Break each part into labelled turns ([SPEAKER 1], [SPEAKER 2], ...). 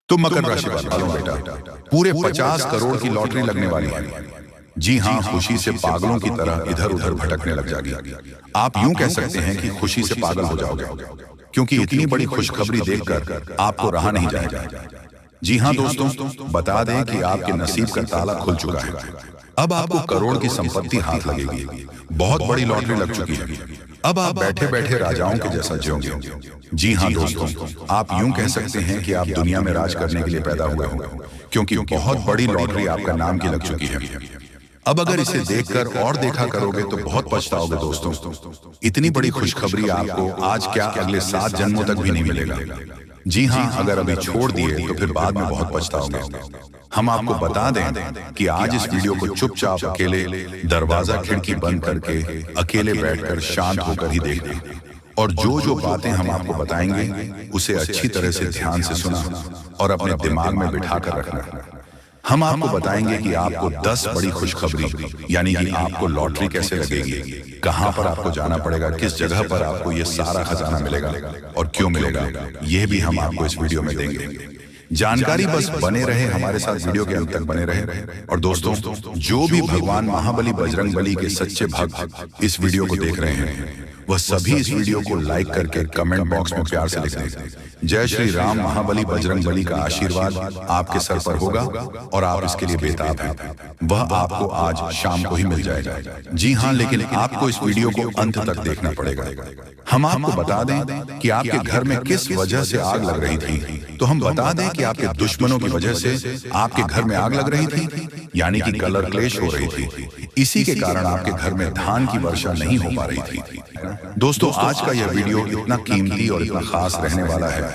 [SPEAKER 1] तो मकर राशि वालों बेटा, पूरे 50 करोड़ की लॉटरी लगने वाली है। जी हाँ, खुशी से पागलों की तरह इधर उधर भटकने लग जाएगी। आप यूं कह सकते हैं कि खुशी से पागल हो जाओगे, क्योंकि इतनी बड़ी खुशखबरी देखकर आपको रहा नहीं जाएगा। जी हाँ दोस्तों, बता दें कि आपके नसीब का ताला खुल चुका है। अब आपको करोड़ की संपत्ति हाथ लगेगी। बहुत बड़ी लॉटरी लग चुकी है। अब आप बैठे बैठे राजाओं के जैसा जियोगे। जी हाँ दोस्तों, आप यूं कह सकते हैं कि आप दुनिया में राज करने के लिए पैदा हुए हो, क्योंकि बहुत बड़ी लॉटरी आपका नाम की लग चुकी है। अब अगर इसे देखकर और देखा करोगे तो बहुत पछताओगे दोस्तों। इतनी बड़ी खुशखबरी आपको आज क्या अगले 7 जन्मों तक भी नहीं मिलेगा। जी हाँ, अगर अभी छोड़ दिए तो फिर बाद में बहुत पछताओगे। हम आपको बता दें कि आज इस वीडियो को चुपचाप अकेले दरवाजा खिड़की बंद करके अकेले बैठकर शांत होकर ही देखना, और जो जो बातें हम आपको बताएंगे उसे अच्छी तरह से ध्यान से सुना और अपने दिमाग में बिठा कर रखना। हम आपको बताएंगे कि आपको 10 बड़ी खुशखबरी यानी कि आपको लॉटरी कैसे लगेगी, कहां पर आपको जाना पड़ेगा, किस जगह पर आपको ये सारा खजाना मिलेगा और क्यों मिलेगा, यह भी हम आपको इस वीडियो में देंगे। जानकारी बस बने रहे हमारे साथ, वीडियो के अंत तक बने रहे। और दोस्तों, जो भी भगवान महाबली बजरंग बली के सच्चे भक्त इस वीडियो को देख रहे हैं वह सभी इस वीडियो को लाइक करके कमेंट बॉक्स में प्यार से लिख दें, जय श्री राम महाबली बजरंग बली का आशीर्वाद आपके सर पर होगा और आप इसके लिए बेताब हैं। वह आपको आज शाम को ही मिल जाएगा। जी हाँ, लेकिन आपको इस वीडियो को अंत तक देखना पड़ेगा। हम आपको बता दें कि आपके घर में किस वजह से आग लग रही थी, तो हम बता दें कि आपके दुश्मनों की वजह से आपके घर में आग लग रही थी, यानी कि कलह क्लेश हो रही थी। इसी के कारण आपके घर में धान की वर्षा नहीं हो पा रही थी। दोस्तों, आज का यह वीडियो इतना कीमती और इतना खास रहने वाला है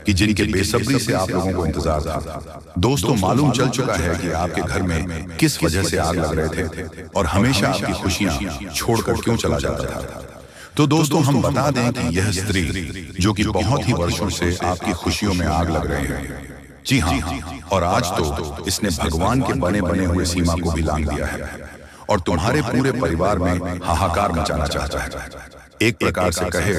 [SPEAKER 1] कि जिनके बेसब्री से आप लोगों को इंतजार था। दोस्तों, मालूम चल चुका है कि आपके घर में किस वजह से आग लग रहे थे और हमेशा आपकी खुशियां छोड़कर क्यों चला जाता था। तो दोस्तों, हम बता दें कि यह स्त्री जो कि बहुत ही वर्षों से आपकी खुशियों में आग लग रहे हैं, जी हाँ, और आज तो इसने भगवान के बने बने हुए सीमा को भी लांघ दिया है और तुम्हारे पूरे परिवार में हाहाकार मचाना चाहता है। एक प्रकार से कहे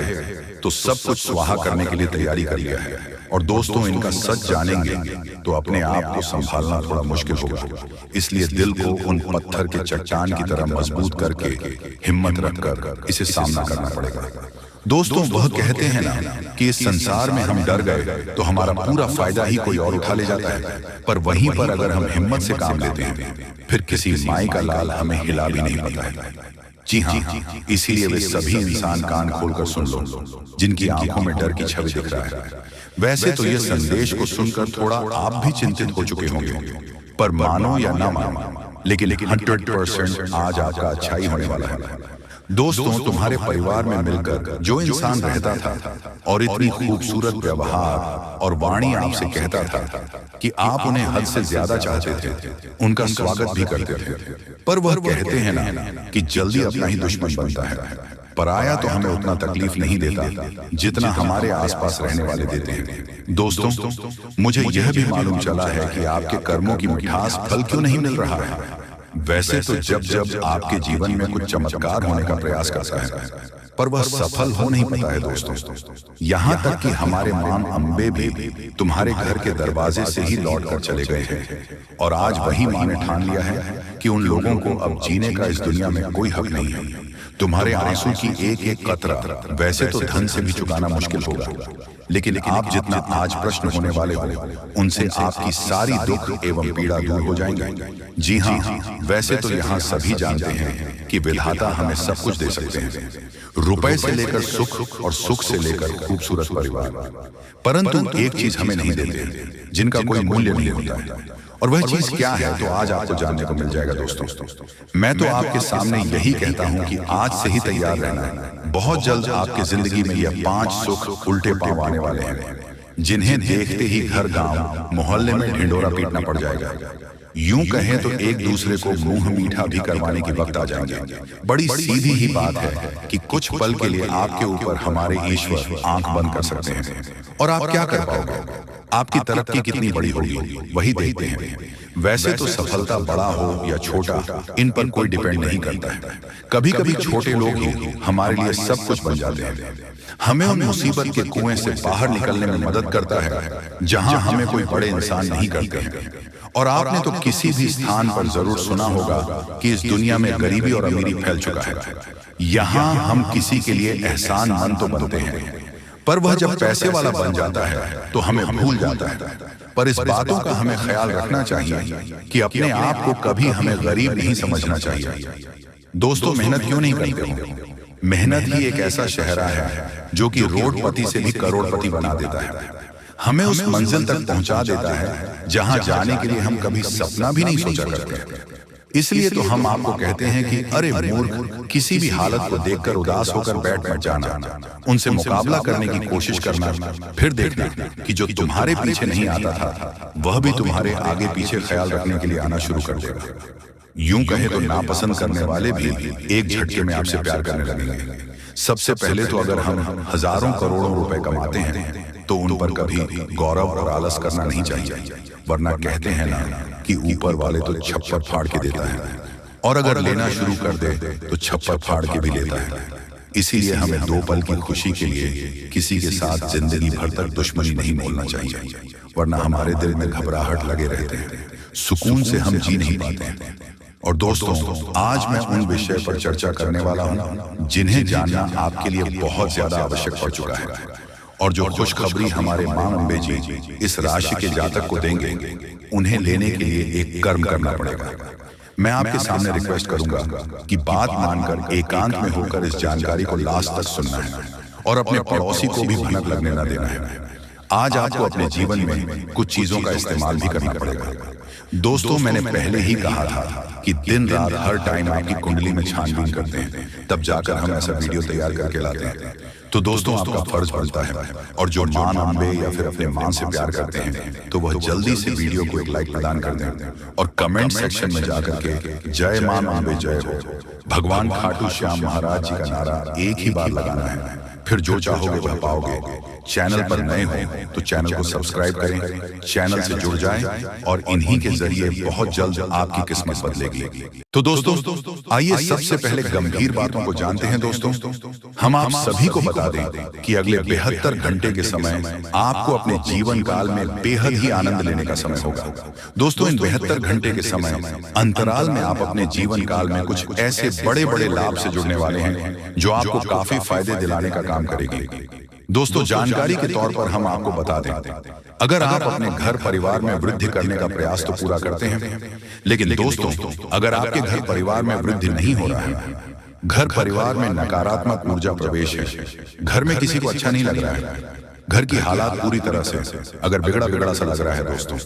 [SPEAKER 1] तो सब कुछ स्वाहा करने के लिए तैयारी कर लिया है। और दोस्तों, इनका सच जानेंगे तो अपने आप को संभालना थोड़ा मुश्किल होगा। इसलिए दिल को उन पत्थर के चट्टान की तरह मजबूत करके हिम्मत रखकर इसे सामना करना पड़ेगा। दोस्तों, वह कहते हैं ना कि इस संसार में हम डर गए तो हमारा पूरा फायदा ही कोई और उठा ले जाता है, पर वहीं पर अगर हम हिम्मत से काम लेते हैं फिर किसी माई का लाल हमें हिला भी नहीं पाता है। जी हाँ, इसीलिए वे सभी इंसान कान खोलकर सुन लो जिनकी आंखों में डर की छवि दिख रहा है। वैसे तो ये संदेश को सुनकर थोड़ा आप भी चिंतित हो चुके होंगे, पर मानो या ना मानो, लेकिन 100% आज आपका अच्छा ही होने वाला है। दोस्तों, तुम्हारे परिवार में मिलकर जो इंसान रहता था और इतनी खूबसूरत व्यवहार और वाणी आपसे कहता था कि आप उन्हें हद से ज्यादा चाहते थे, उनका स्वागत भी करते थे, पर वह कहते हैं ना कि जल्दी अपना ही दुश्मन बनता है। पराया तो हमें उतना तकलीफ नहीं देता जितना हमारे आसपास रहने वाले देते हैं। दोस्तों, मुझे यह भी मालूम चला है कि आपके कर्मों की मिठास फल क्यों नहीं मिल रहा है। वैसे तो जब जब आपके जीवन में कुछ चमत्कार होने का प्रयास करता है, पर वह सफल हो नहीं पाता है दोस्तों। यहाँ तक कि हमारे मां अम्बे भी तुम्हारे घर के दरवाजे से ही लौट कर चले गए हैं, और आज वही मां ने ठान लिया है कि उन लोगों को अब जीने का इस दुनिया में कोई हक नहीं है। तुम्हारे आंसू की एक एक कतरा वैसे तो धन से भी चुकाना मुश्किल होगा, लेकिन आप जितना आज प्रश्न होने वाले हो उनसे आपकी सारी दुख एवं पीड़ा दूर हो जाएंगे। जी हाँ, वैसे तो यहाँ सभी जानते हैं कि विधाता हमें सब कुछ दे सकते हैं, रुपए से लेकर सुख और सुख से लेकर खूबसूरत परिवार, परंतु एक चीज हमें नहीं देते जिनका कोई मूल्य नहीं होता है। और वह चीज क्या है तो आज आपको जानने को मिल जाएगा दोस्तों। मैं तो आपके सामने यही कहता हूं कि आज से ही तैयार रहना है। बहुत जल्द आपकी जिंदगी में यह 5 सुख उल्टे पांव आने वाले हैं, जिन्हें देखते ही घर गांव मोहल्ले में ढिंडोरा पीटना पड़ जाएगा। यूं कहें तो एक दूसरे को मुंह मीठा भी करवाने की वक्त आ जाएंगे। बड़ी सीधी ही बात है कि कुछ पल के लिए आपके ऊपर हमारे ईश्वर आंख बंद कर सकते हैं, और आप क्या कर पाओगे? आपकी तरक्की कितनी बड़ी होगी वही देखते हैं। वैसे तो सफलता बड़ा हो या छोटा इन पर कोई डिपेंड नहीं करता है। कभी कभी छोटे लोग ही हमारे लिए सब कुछ बन जाते हैं। हमें उन मुसीबत के कुएं से बाहर निकलने में मदद करता है जहां हमें कोई बड़े इंसान नहीं करते हैं। और आपने तो किसी भी स्थान पर जरूर सुना होगा कि इस दुनिया में गरीबी और अमीरी फैल चुका है। यहाँ हम किसी के लिए एहसानमंद तो बनते हैं, पर वह जब पैसे वाला बन जाता है तो हमें भूल जाता है। पर इस बातों का हमें ख्याल रखना चाहिए कि अपने आप को कभी हमें गरीब नहीं समझना चाहिए। दोस्तों, मेहनत क्यों नहीं करते हो? मेहनत ही एक ऐसा शहरा है जो कि रोडपति से भी करोड़पति बना देता है। हमें उस मंजिल तक पहुंचा देता है जहां जाने के लिए हम कभी सपना भी नहीं सोचा करते। इसलिए तो हम आपको कहते हैं कि अरे मूर्ख, किसी भी हालत को देखकर उदास होकर बैठ मत जाना, उनसे मुकाबला करने की कोशिश करना, फिर देखना कि जो तुम्हारे पीछे नहीं आता था वह भी तुम्हारे आगे पीछे ख्याल रखने के लिए आना शुरू कर देगा। यूं कहे तो नापसंद करने वाले भी एक झटके में आपसे प्यार करने लगेंगे। सबसे पहले तो अगर हम हजारों करोड़ों रुपए कमाते हैं तो उन पर कभी गौरव और आलस करना नहीं चाहिए, वरना कहते हैं ना कि ऊपर वाले तो छप्पर फाड़ के देता है, और अगर लेना शुरू कर दे तो छप्पर फाड़ के भी लेता है। इसीलिए हमें दो पल की खुशी के लिए किसी के साथ जिंदगी भर तक दुश्मनी नहीं बोलना चाहिए, वरना हमारे दिल में घबराहट लगे रहते हैं, सुकून से हम जी नहीं पाते। और दोस्तों, आज मैं उन विषय पर चर्चा करने वाला हूं जिन्हें जानना आपके लिए बहुत ज्यादा आवश्यक पड़ चुका है, और जो खुशखबरी हमारे मां अम्बे जी इस राशि के जातक को देंगे, उन्हें लेने के लिए एक कर्म करना पड़ेगा। मैं आपके सामने रिक्वेस्ट करूंगा कि बात मानकर एकांत में होकर इस जानकारी को लास्ट तक सुनना है और अपने पड़ोसी को भी भनक लगने न देना है। आज आपको अपने जीवन में कुछ चीजों का इस्तेमाल भी करना पड़ेगा। दोस्तों, मैंने पहले ही कहा था कि दिन रात हर टाइम आपकी कुंडली में छानबीन करते हैं, तब जाकर हम ऐसा वीडियो तैयार करके लाते हैं। तो दोस्तों, आपका फर्ज बनता है, और जो मां अम्बे या फिर अपने मां से प्यार करते हैं तो वह जल्दी से वीडियो को एक लाइक प्रदान कर दें और कमेंट सेक्शन में जाकर के जय मां अम्बे जय हो, भगवान खाटू श्याम महाराज जी का नारा एक ही बार लगाना है। फिर जो चाहोगे वह पाओगे। चैनल पर नए हो तो चैनल को सब्सक्राइब करें, चैनल से जुड़ जाएं और इन्हीं के जरिए बहुत जल्द आपकी किस्मत बदलेगी। तो दोस्तों, आइए सबसे पहले गंभीर बातों को जानते हैं। दोस्तों, हम आप सभी को बता दें कि अगले 72 घंटे के समय आपको अपने जीवन काल में बेहद ही आनंद लेने का समय होगा। दोस्तों, इन 72 घंटे के समय अंतराल में आप अपने जीवन काल में कुछ ऐसे बड़े बड़े लाभ से जुड़ने वाले हैं जो आपको काफी फायदे दिलाने का काम करेगी। दोस्तों, जानकारी के तौर पर हम आपको बता दें, अगर आप अपने घर परिवार में वृद्धि करने का प्रयास तो पूरा करते हैं, लेकिन दोस्तों, अगर आपके घर परिवार में वृद्धि नहीं हो रहा है, घर परिवार में नकारात्मक ऊर्जा प्रवेश है, घर में किसी को अच्छा नहीं लग रहा है, घर की हालात पूरी तरह से अगर बिगड़ा बिगड़ा सा लग रहा है, दोस्तों,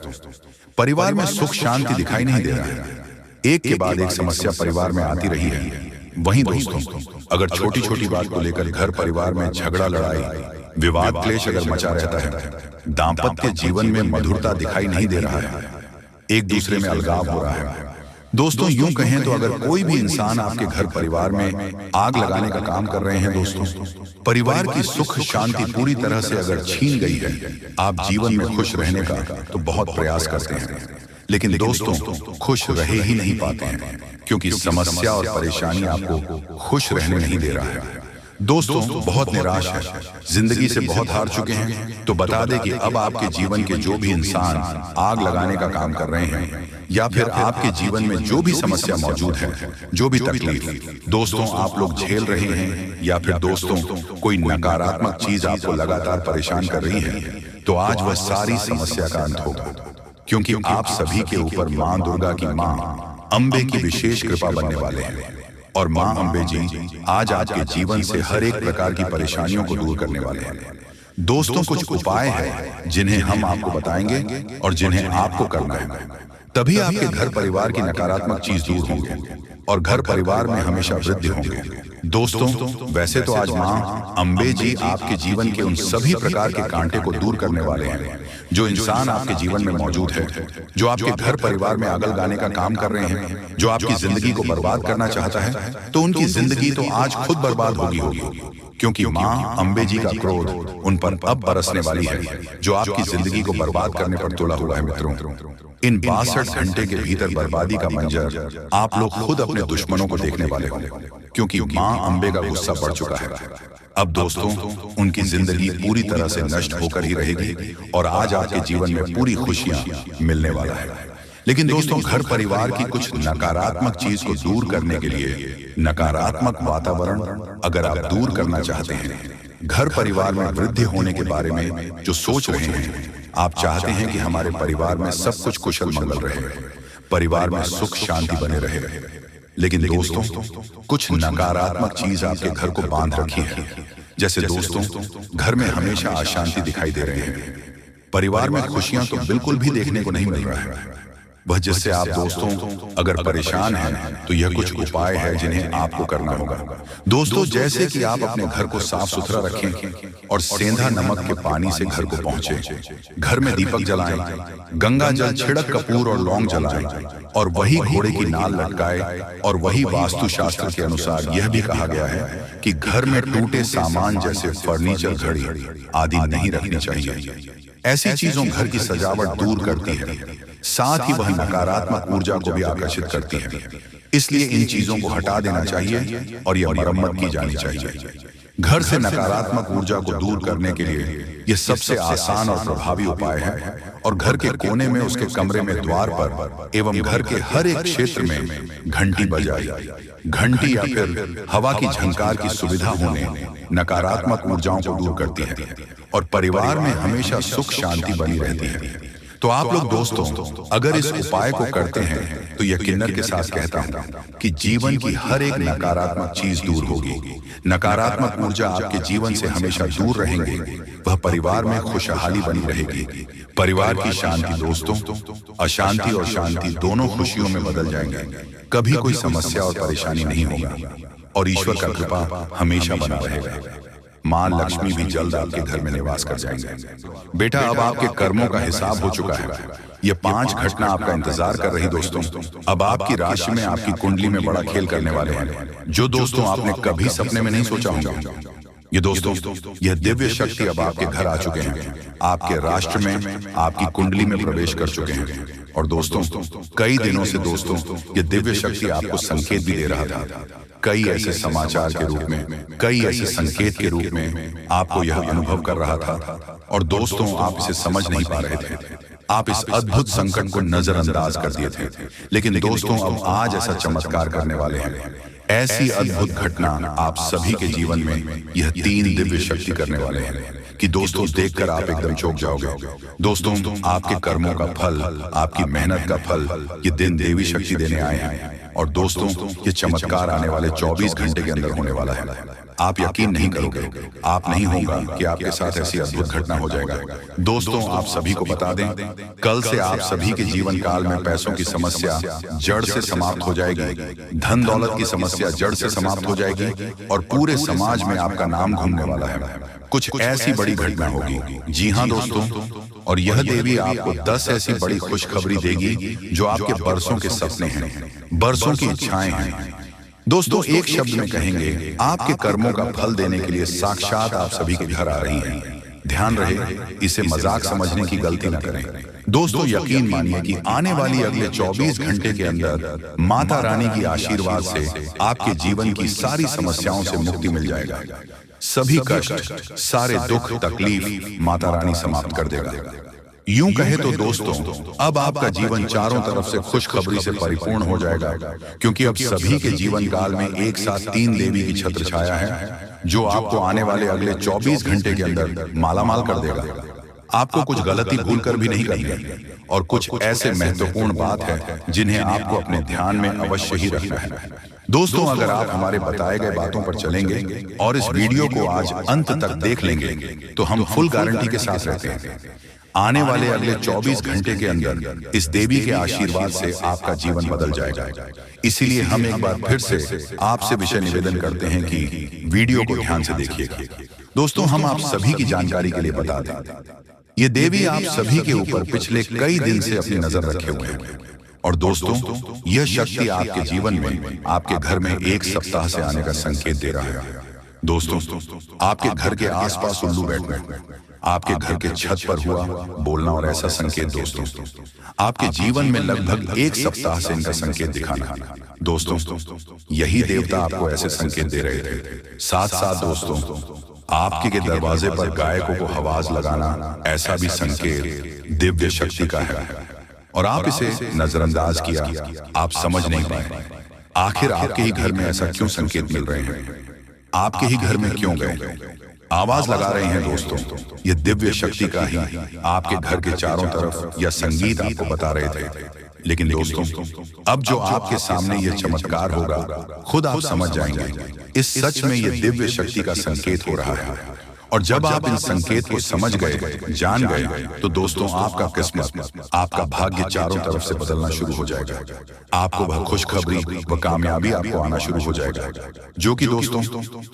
[SPEAKER 1] परिवार में सुख शांति दिखाई नहीं दे रहा है, एक के बाद एक समस्या परिवार में आती रही है। वहीं दोस्तों, अगर छोटी छोटी बात को लेकर घर परिवार में झगड़ा लड़ाई विवाद क्लेश अगर मचा रहता है, दाम्पत्य जीवन में मधुरता दिखाई नहीं दे रहा है, एक दूसरे में अलगाव हो रहा है, दोस्तों, यूं कहें तो अगर कोई भी इंसान आपके घर परिवार में आग लगाने का काम कर रहे हैं, दोस्तों, परिवार की सुख शांति पूरी तरह से अगर छीन गई है, आप जीवन में खुश रहने का तो बहुत प्रयास करते हैं, लेकिन दोस्तों, खुश रहे ही नहीं पाते हैं, क्योंकि समस्या और परेशानी आपको खुश रहने नहीं दे रहा है। दोस्तों, बहुत निराश है, जिंदगी से बहुत हार चुके हैं, तो बता दें कि अब आपके जीवन के जो भी इंसान आग लगाने का काम कर रहे हैं, या फिर आपके जीवन में जो भी समस्या मौजूद है, जो भी तकलीफ दोस्तों आप लोग झेल रहे हैं, या फिर दोस्तों कोई नकारात्मक चीज आपको लगातार परेशान कर रही है, तो आज वह सारी समस्या का अंत होगा, क्योंकि आप सभी के ऊपर मां दुर्गा की मां अम्बे की विशेष कृपा बनने वाले हैं। और मां अम्बे जी आज आपके जीवन से हर एक प्रकार की परेशानियों को दूर करने वाले हैं। दोस्तों, कुछ उपाय हैं जिन्हें हम आपको बताएंगे और जिन्हें आपको करना है, तभी आपके घर परिवार की नकारात्मक चीज दूर होंगे और घर परिवार में हमेशा वृद्धि होंगे। दोस्तों, वैसे तो आज मां अम्बे जी आपके जीवन के उन सभी प्रकार के कांटे को दूर करने वाले हैं जो इंसान आपके जीवन में मौजूद है, जो आपके घर परिवार में आग लगाने का काम कर रहे हैं, जो आपकी जिंदगी को बर्बाद करना चाहता है, तो उनकी जिंदगी तो आज खुद बर्बाद होगी, क्योंकि माँ अम्बे जी का क्रोध उन पर अब बरसने वाली है, जो आपकी जिंदगी को बर्बाद करने पर तुला हुआ है। मित्रों, इन 62 घंटे के भीतर बर्बादी का मंजर आप लोग खुद अपने दुश्मनों को देखने वाले हो, क्योंकि माँ अम्बे का गुस्सा बढ़ चुका है। अब दोस्तों, उनकी जिंदगी पूरी तरह से नष्ट होकर ही रहेगी और आज आपके जीवन में पूरी खुशियां मिलने वाला है। लेकिन दोस्तों, घर परिवार की कुछ नकारात्मक चीज को दूर करने के लिए, नकारात्मक वातावरण अगर आप दूर करना चाहते हैं, घर परिवार में वृद्धि होने के बारे में जो सोच रहे हैं, आप चाहते हैं कि हमारे परिवार में सब कुछ कुशल मंगल रहे, परिवार में सुख शांति बने रहे, लेकिन दोस्तों कुछ नकारात्मक चीज आपके घर को बांध रखी है। जैसे दोस्तों, घर में हमेशा अशांति दिखाई दे रहे हैं, परिवार में खुशियां तो बिल्कुल भी देखने को नहीं मिल रहा है। वह जिससे आप दोस्तों अगर परेशान हैं तो यह कुछ उपाय है जिन्हें आपको करना होगा। दोस्तों, जैसे कि आप अपने घर को साफ सुथरा रखें और सेंधा नमक के पानी से घर को पहुंचे, घर में दीपक जलाएं, गंगा जल छिड़क कपूर और लौंग जलाएं और वही घोड़े की नाल लटकाए। और वही वास्तु शास्त्र के अनुसार यह भी कहा गया है कि घर में टूटे सामान जैसे फर्नीचर, घड़ी आदि नहीं रखनी चाहिए। ऐसी चीजों घर की सजावट दूर करती है, साथ ही वह नकारात्मक ऊर्जा को भी आकर्षित करती है। इसलिए इन चीजों को हटा देना चाहिए और यह मरम्मत की जानी चाहिए। घर से नकारात्मक ऊर्जा को दूर करने के लिए यह सबसे आसान और प्रभावी उपाय है। और घर के कोने में, उसके कमरे में, द्वार पर एवं घर के हर एक क्षेत्र में घंटी बजाई। घंटी या फिर हवा की झंकार की सुविधा होने नकारात्मक ऊर्जाओं को दूर करती है और परिवार में हमेशा सुख शांति बनी रहती है। तो आप लोग दोस्तों अगर इस उपाय को करते हैं तो यकीनन के साथ कहता हूं कि जीवन की हर एक नकारात्मक चीज दूर होगी। नकारात्मक ऊर्जा आपके जीवन से हमेशा दूर रहेंगे, वह परिवार में खुशहाली बनी रहेगी। परिवार की शांति दोस्तों, अशांति और शांति दोनों खुशियों में बदल जाएंगे। कभी कोई समस्या और परेशानी नहीं होगा और ईश्वर का कृपा हमेशा बना रहेगा। मां लक्ष्मी भी जल्द आपके घर में निवास कर जाएंगे। बेटा, अब आपके कर्मों का हिसाब हो चुका है। ये 5 घटना आपका इंतजार कर रही दोस्तों। अब आपकी राशि में, आपकी कुंडली में बड़ा खेल करने वाले हैं, जो दोस्तों आपने कभी सपने में नहीं सोचा होगा। ये दोस्तों, यह दिव्य शक्ति अब आपके घर आ चुके हैं, आपके राष्ट्र में, आपकी कुंडली में प्रवेश कर चुके हैं। और दोस्तों, कई दिनों से दोस्तों ये दिव्य शक्ति आपको संकेत भी दे रहा था। कई ऐसे समाचार के रूप में, कई ऐसे संकेत के रूप में आपको यह अनुभव कर रहा था। और दोस्तों, आप इसे समझ नहीं पा रहे थे, आप इस अद्भुत संकट को नजरअंदाज कर दिए थे। लेकिन दोस्तों, अब आज ऐसा चमत्कार करने वाले हैं। ऐसी अद्भुत घटना आप सभी के जीवन में यह 3 दिव्य शक्ति करने वाले हैं कि दोस्तों देखकर आप एकदम चौंक जाओगे। दोस्तों, आपके कर्मों का फल, आपकी मेहनत का फल ये दिन देवी शक्ति देने आए हैं। और दोस्तों, ये चमत्कार आने वाले 24 घंटे के अंदर होने वाला है। आप यकीन नहीं करोगे, आप नहीं होगा कि आपके साथ ऐसी अद्भुत घटना हो जाएगा। दोस्तों, आप सभी को बता दें, कल से आप सभी के जीवन काल में पैसों की समस्या जड़ से समाप्त हो जाएगी, धन दौलत की समस्या जड़ से समाप्त हो जाएगी और पूरे समाज में आपका नाम घूमने वाला है। कुछ ऐसी बड़ी घटना होगी। जी हाँ दोस्तों, और यह देवी आपको 10 ऐसी बड़ी खुशखबरी देगी जो आपके बरसों के सपने हैं, बरसों की इच्छाएं हैं। दोस्तों, एक शब्द में कहेंगे, आपके कर्मों का फल देने के लिए साक्षात आप सभी के घर आ रही हैं। ध्यान रहे, इसे मजाक समझने की गलती न करें। दोस्तों, यकीन मानिए कि आने वाली अगले 24 घंटे के अंदर माता रानी की आशीर्वाद से आपके जीवन की सारी समस्याओं से मुक्ति मिल जाएगा। सभी कष्ट, सारे दुख तकलीफ माता रानी समाप्त कर देगा। यूं कहे तो दोस्तों, अब आपका जीवन चारों तरफ से खुशखबरी से परिपूर्ण हो जाएगा, क्योंकि अब सभी के जीवन काल में एक साथ 3 देवी की छत्र छाया है, जो आपको आने वाले अगले 24 घंटे के अंदर मालामाल कर देगा। आपको कुछ गलती भूल कर भी नहीं करनी और कुछ ऐसे महत्वपूर्ण बात है जिन्हें आपको अपने ध्यान में अवश्य ही रखना है। दोस्तों, अगर आप हमारे बताए गए बातों पर चलेंगे और इस वीडियो को आज अंत तक देख लेंगे तो हम फुल गारंटी के साथ रहते हैं, आने वाले अगले 24 घंटे के अंदर इस देवी के आशीर्वाद से आपका जीवन बदल जाएगा। इसीलिए हम एक बार फिर से आपसे विषय निवेदन करते हैं कि वीडियो को ध्यान से देखिएगा। दोस्तों, हम आप सभी की जानकारी के लिए बता दें, ये देवी आप सभी के ऊपर पिछले कई दिन से अपनी नजर रखे हुए हैं। और दोस्तों, यह शक्ति आपके जीवन में, आपके घर में 1 सप्ताह से आने का संकेत दे रहा है। दोस्तों, आपके घर के आसपास उल्लू बैठना, आपके घर के छत पर हुआ बोलना और ऐसा संकेत दोस्तों, आपके जीवन में लगभग 1 सप्ताह से इनका संकेत दिखाना। दोस्तों, यही देवता आपको ऐसे संकेत दे रहे थे। साथ साथ दोस्तों, आपके के दरवाजे पर गायकों को आवाज लगाना, ऐसा भी संकेत दिव्य शक्ति का है और आप इसे नजरअंदाज किया, आप समझ नहीं पाए। आखिर आपके ही घर में ऐसा क्यों संकेत मिल रहे हैं? आपके ही घर में क्यों गए? आवाज लगा रहे हैं दोस्तों, ये दिव्य शक्ति का ही आपके घर के चारों तरफ या संगीत आपको बता रहे थे। लेकिन दोस्तों, अब जो आपके सामने ये चमत्कार होगा, खुद आप समझ जाएंगे, इस सच में ये दिव्य शक्ति का संकेत हो रहा है। और जब आप इन संकेत को समझ गए, जान गए, तो दोस्तों आपका किस्मत, आपका भाग्य चारों तरफ से बदलना शुरू हो जाएगा। आपको वह खुशखबरी व कामयाबी आपको आना शुरू हो जाएगा, जो कि दोस्तों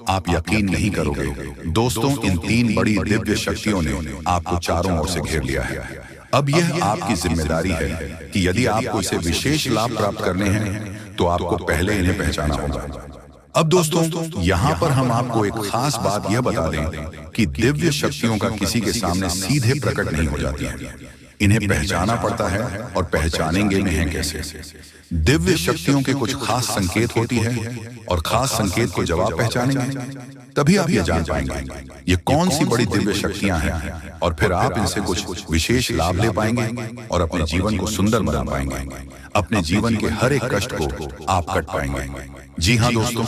[SPEAKER 1] आप यकीन नहीं करोगे। दोस्तों, इन 3 बड़ी दिव्य शक्तियों ने आपको चारों ओर से घेर लिया है। अब यह आपकी जिम्मेदारी है कि यदि आपको इसे विशेष लाभ प्राप्त करने हैं, तो आपको पहले इन्हें पहचाना होगा। अब दोस्तों, यहाँ पर हम आपको एक खास बात यह बता दें कि दिव्य शक्तियों का किसी के सामने सीधे प्रकट नहीं हो जाती हैं। इन्हें पहचाना पड़ता है, और पहचानेंगे में है कैसे। दिव्य शक्तियों के कुछ खास संकेत होती है, और खास संकेत को जब आप पहचानेंगे, तभी आप ये जान पाएंगे ये कौन सी बड़ी दिव्य शक्तियां हैं, और फिर आप इनसे कुछ विशेष लाभ ले पाएंगे और अपने जीवन को सुंदर बना पाएंगे। अपने जीवन के हर एक कष्ट को आप कट पाएंगे। जी हाँ दोस्तों,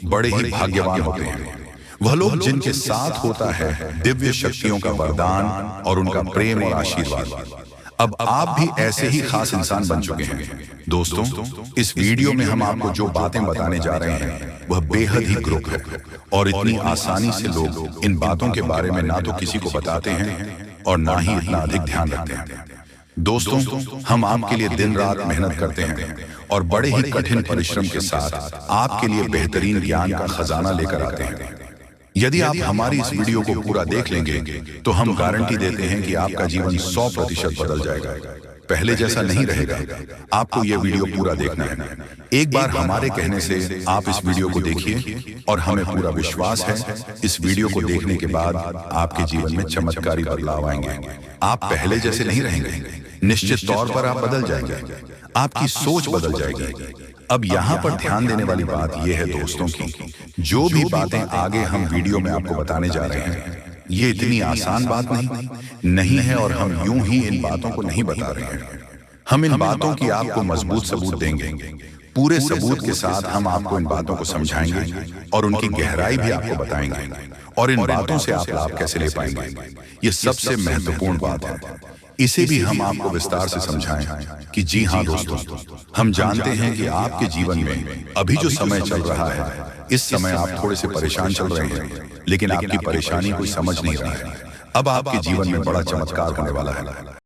[SPEAKER 1] बड़े ही भाग्यवान होते हैं वह लोग जिनके साथ होता है दिव्य शक्तियों का वरदान और उनका प्रेम और आशीर्वाद। अब आप भी ऐसे ही खास इंसान बन चुके हैं। दोस्तों, इस वीडियो में हम आपको जो बातें बताने जा रहे हैं, वह बेहद ही गुप्त है, और इतनी आसानी से लोग इन बातों के बारे में ना तो किसी को बताते हैं और ना ही इतना अधिक ध्यान रखते हैं। दोस्तों, हम आपके लिए दिन रात मेहनत करते हैं और बड़े ही कठिन परिश्रम के साथ आपके लिए बेहतरीन ज्ञान का खजाना लेकर आते हैं। यदि आप हमारी इस वीडियो को पूरा देख लेंगे, तो हम गारंटी देते हैं कि आपका जीवन 100% बदल जाएगा, पहले जैसा नहीं रहेगा। आपको यह वीडियो पूरा देखना है। एक बार हमारे कहने से आप इस वीडियो को देखिए, और हमें पूरा विश्वास है इस वीडियो को देखने के बाद आपके जीवन में चमत्कारी बदलाव आएंगे। आप पहले जैसे नहीं रहेंगे, निश्चित तौर पर आप बदल जाएंगे, आपकी सोच बदल जाएगी। अब यहाँ पर ध्यान देने वाली बात यह है दोस्तों की जो भी बातें आगे हम वीडियो में आपको बताने जा रहे हैं, ये इतनी आसान बात नहीं है, और हम यूं ही इन बातों को नहीं बता रहे हैं। हम इन बातों की आपको मजबूत सबूत देंगे। पूरे सबूत के साथ हम आपको इन बातों को समझाएंगे और उनकी गहराई भी आपको बताएंगे, और इन बातों से आप लाभ कैसे ले पाएंगे, ये सबसे महत्वपूर्ण बात है। इसे भी हम आपको विस्तार से समझाएं कि जी हाँ दोस्तों, हम जानते हैं कि आपके जीवन में अभी जो समय चल रहा है, इस समय आप थोड़े से परेशान चल रहे हैं, लेकिन आपकी परेशानी कोई समझ नहीं रहा है। अब आपके जीवन में बड़ा चमत्कार होने वाला है।